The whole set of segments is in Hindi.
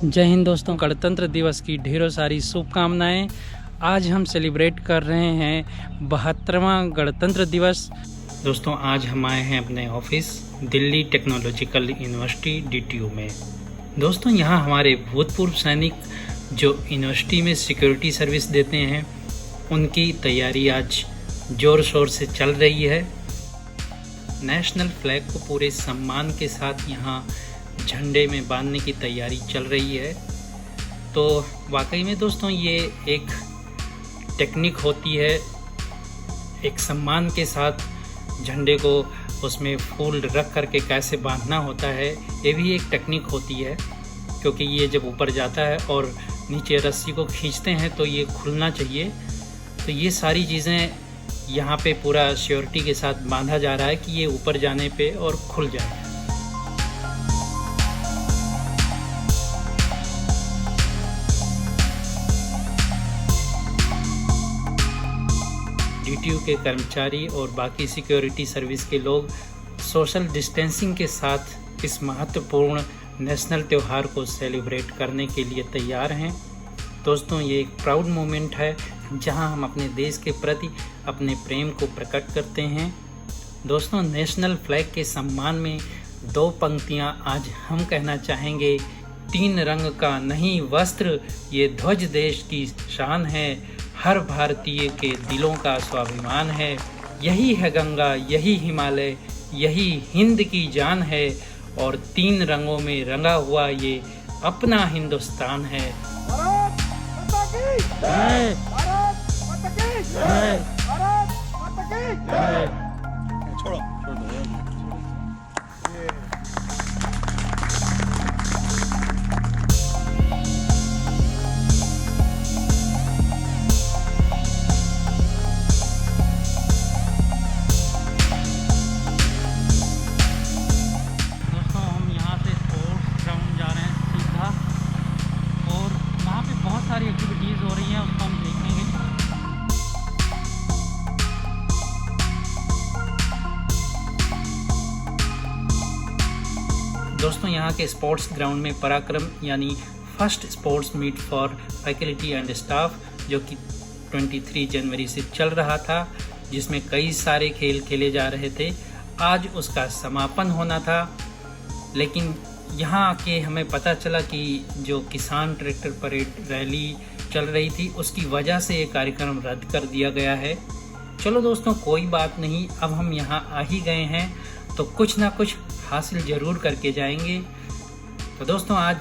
जय हिंद दोस्तों, गणतंत्र दिवस की ढेरों सारी शुभकामनाएं। आज हम सेलिब्रेट कर रहे हैं 72वां गणतंत्र दिवस। दोस्तों आज हम आए हैं अपने office Delhi technological university DTU में। दोस्तों यहाँ हमारे भूतपूर्व सैनिक जो यूनिवर्सिटी में सिक्योरिटी सर्विस देते हैं उनकी तैयारी आज ज़ोर शोर से चल रही है। नेशनल फ्लैग को पूरे सम्मान के साथ यहाँ झंडे में बांधने की तैयारी चल रही है। तो वाकई में दोस्तों ये एक टेक्निक होती है, एक सम्मान के साथ झंडे को उसमें फूल रख करके कैसे बांधना होता है, ये भी एक टेक्निक होती है। क्योंकि ये जब ऊपर जाता है और नीचे रस्सी को खींचते हैं तो ये खुलना चाहिए। तो ये सारी चीज़ें यहाँ पे पूरा श्योरिटी के साथ बांधा जा रहा है कि ये ऊपर जाने पे और खुल जाए। DTU के कर्मचारी और बाकी सिक्योरिटी सर्विस के लोग सोशल डिस्टेंसिंग के साथ इस महत्वपूर्ण नेशनल त्यौहार को सेलिब्रेट करने के लिए तैयार हैं। दोस्तों ये एक प्राउड मोमेंट है जहां हम अपने देश के प्रति अपने प्रेम को प्रकट करते हैं। दोस्तों नेशनल फ्लैग के सम्मान में दो पंक्तियां आज हम कहना चाहेंगे। 3 रंग का नहीं वस्त्र, ये ध्वज देश की शान है, हर भारतीय के दिलों का स्वाभिमान है। यही है गंगा, यही हिमालय, यही हिंद की जान है, और 3 रंगों में रंगा हुआ ये अपना हिंदुस्तान है। भारत माता की जय, भारत माता की जय, भारत माता की जय। छोड़ दो सारी एक्टिविटीज़ हो रही हैं, उसको हम देखेंगे। दोस्तों यहाँ के स्पोर्ट्स ग्राउंड में पराक्रम यानी first sports meet for faculty and staff जो कि 23 जनवरी से चल रहा था, जिसमें कई सारे खेल खेले जा रहे थे। आज उसका समापन होना था, लेकिन यहाँ आके हमें पता चला कि जो किसान ट्रैक्टर परेड रैली चल रही थी उसकी वजह से ये कार्यक्रम रद्द कर दिया गया है। चलो दोस्तों कोई बात नहीं, अब हम यहाँ आ ही गए हैं तो कुछ ना कुछ हासिल ज़रूर करके जाएंगे। तो दोस्तों आज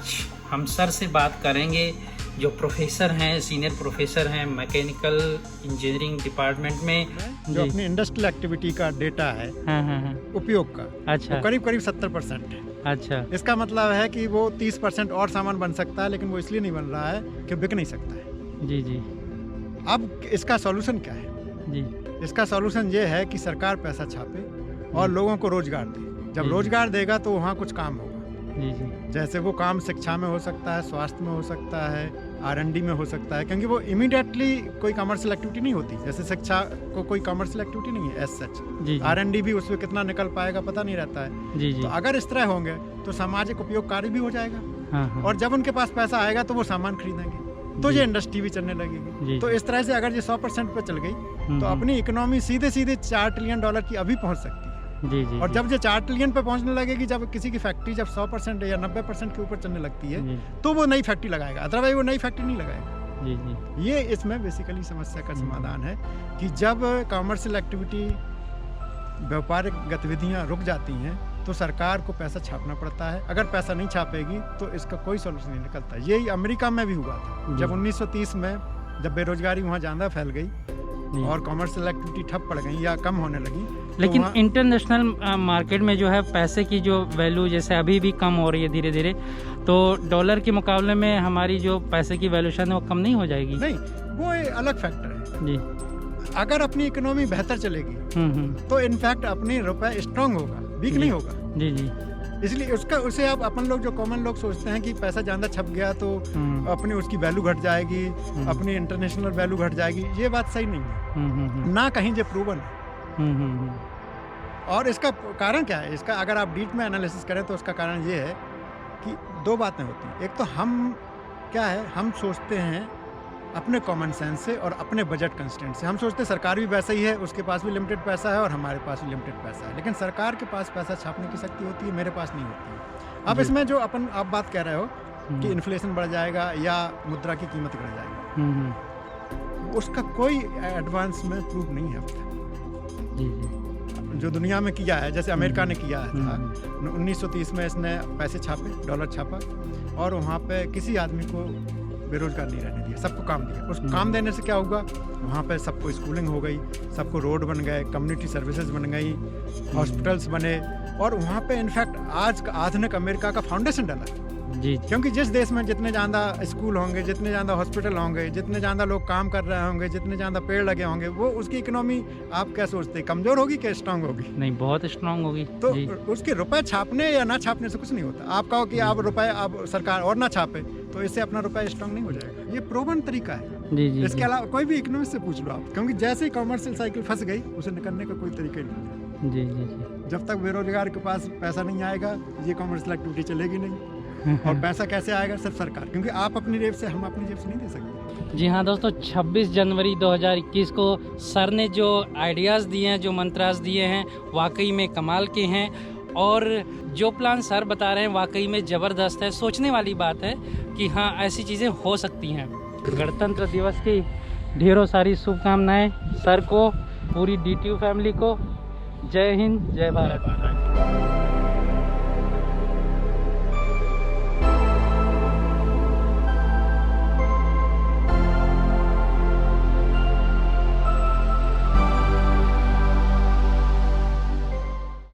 हम सर से बात करेंगे जो प्रोफेसर हैं, सीनियर प्रोफेसर हैं मैकेनिकल इंजीनियरिंग डिपार्टमेंट में, जो अपनी इंडस्ट्रियल एक्टिविटी का डेटा है उपयोग का, अच्छा, वो करीब 70% है। अच्छा, इसका मतलब है कि वो 30% और सामान बन सकता है, लेकिन वो इसलिए नहीं बन रहा है कि बिक नहीं सकता है। जी जी। अब इसका सॉल्यूशन क्या है? जी, इसका सॉल्यूशन ये है कि सरकार पैसा छापे और लोगों को रोजगार दे। जब रोजगार देगा तो वहाँ कुछ काम होगा। जी जी। जैसे वो काम शिक्षा में हो सकता है, स्वास्थ्य में हो सकता है, R&D में हो सकता है, क्योंकि वो इमीडिएटली कोई कमर्शियल एक्टिविटी नहीं होती। जैसे शिक्षा को कोई कमर्शियल एक्टिविटी नहीं है एज सच। R&D भी उसमें कितना निकल पाएगा पता नहीं रहता है। जी जी। तो अगर इस तरह होंगे तो सामाजिक उपयोगकारी भी हो जाएगा। हाँ। और जब उनके पास पैसा आएगा तो वो सामान खरीदेंगे, तो ये इंडस्ट्री भी चलने लगेगी। तो इस तरह से अगर ये 100% पे चल गई तो अपनी इकोनॉमी सीधे सीधे $4 ट्रिलियन की अभी पहुंच सकती है। जी जी। और जब ये 4 ट्रिलियन पे पहुंचने लगेगी, जब किसी की फैक्ट्री जब 100% या 90% के ऊपर चलने लगती है तो वो नई फैक्ट्री लगाएगा, अदरवाइज वो नई फैक्ट्री नहीं लगाएगा। जी जी। ये इसमें बेसिकली समस्या का समाधान है कि जब कमर्शियल एक्टिविटी, व्यापारिक गतिविधियां रुक जाती हैं तो सरकार को पैसा छापना पड़ता है। अगर पैसा नहीं छापेगी तो इसका कोई सोल्यूशन नहीं निकलता। यही अमेरिका में भी हुआ था, जब 1930 में जब बेरोजगारी वहाँ ज़्यादा फैल गई और कमर्शियल एक्टिविटी ठप पड़ गई या कम होने लगी। लेकिन इंटरनेशनल मार्केट में जो है पैसे की जो वैल्यू जैसे अभी भी कम हो रही है धीरे धीरे, तो डॉलर के मुकाबले में हमारी जो पैसे की वैल्यूएशन है वो कम नहीं हो जाएगी? नहीं, वो एक अलग फैक्टर है जी। अगर अपनी इकोनॉमी बेहतर चलेगी तो इनफैक्ट अपनी रुपए स्ट्रांग होगा, वीक नहीं होगा। जी जी। इसलिए उसे आप अपन लोग जो कॉमन लोग सोचते हैं कि पैसा ज़्यादा छप गया तो अपनी उसकी वैल्यू घट जाएगी, अपनी इंटरनेशनल वैल्यू घट जाएगी, ये बात सही नहीं है। ना कहीं जो प्रूवन है। और इसका कारण क्या है? इसका अगर आप डीप में एनालिसिस करें तो उसका कारण ये है कि दो बातें होती हैं। एक तो हम क्या है, हम सोचते हैं अपने कॉमन सेंस से और अपने बजट कंस्टेंट से। हम सोचते हैं सरकार भी वैसा ही है, उसके पास भी लिमिटेड पैसा है और हमारे पास भी लिमिटेड पैसा है, लेकिन सरकार के पास पैसा छापने की शक्ति होती है, मेरे पास नहीं होती है। अब जी। इसमें जो आप बात कह रहे हो कि इन्फ्लेशन बढ़ जाएगा या मुद्रा की कीमत बढ़ जाएगी, उसका कोई एडवांस में प्रूफ नहीं है अब तक। जी जी। जो दुनिया में किया है, जैसे अमेरिका ने किया था 1930 में, इसने पैसे छापे, डॉलर छापा और वहाँ पे किसी आदमी को बेरोजगार नहीं रहने दिया, सबको काम दिया। उस काम देने से क्या होगा, वहाँ पे सबको स्कूलिंग हो गई, सबको रोड बन गए, कम्युनिटी सर्विसेज बन गई, हॉस्पिटल्स बने, और वहाँ पे इनफैक्ट आज का आधुनिक अमेरिका का फाउंडेशन डाला। जी। क्योंकि जिस देश में जितने ज़्यादा स्कूल होंगे, जितने ज़्यादा हॉस्पिटल होंगे, जितने ज़्यादा लोग काम कर रहे होंगे, जितने ज़्यादा पेड़ लगे होंगे, वो उसकी इकोनॉमी आप क्या सोचते हैं, कमज़ोर होगी क्या स्ट्रांग होगी? नहीं, बहुत स्ट्रांग होगी। तो जी। उसके रुपए छापने या ना छापने से कुछ नहीं होता। आप कहो कि आप रुपए आप सरकार और ना छापे तो इससे अपना रुपया स्ट्रांग नहीं हो जाएगा। ये प्रोवन तरीका है। जी जी। इसके अलावा कोई भी इकोनॉमिस्ट से पूछ लो आप, क्योंकि जैसे ही कॉमर्शियल साइकिल फंस गई, उसे निकलने का कोई तरीका ही नहीं है। जी जी जी। जब तक बेरोजगार के पास पैसा नहीं आएगा, ये कॉमर्शियल एक्टिविटी चलेगी नहीं। और पैसा कैसे आएगा? सिर्फ सरकार, क्योंकि आप अपनी जेब से, हम अपनी जेब से नहीं दे सकते। जी हाँ दोस्तों, 26 जनवरी 2021 को सर ने जो आइडियाज़ दिए हैं, जो मंत्रास दिए हैं, वाकई में कमाल के हैं। और जो प्लान सर बता रहे हैं वाकई में ज़बरदस्त है। सोचने वाली बात है कि हाँ, ऐसी चीज़ें हो सकती हैं। गणतंत्र दिवस की ढेरों सारी शुभकामनाएं सर को, पूरी DTU फैमिली को। जय हिंद, जय भारत।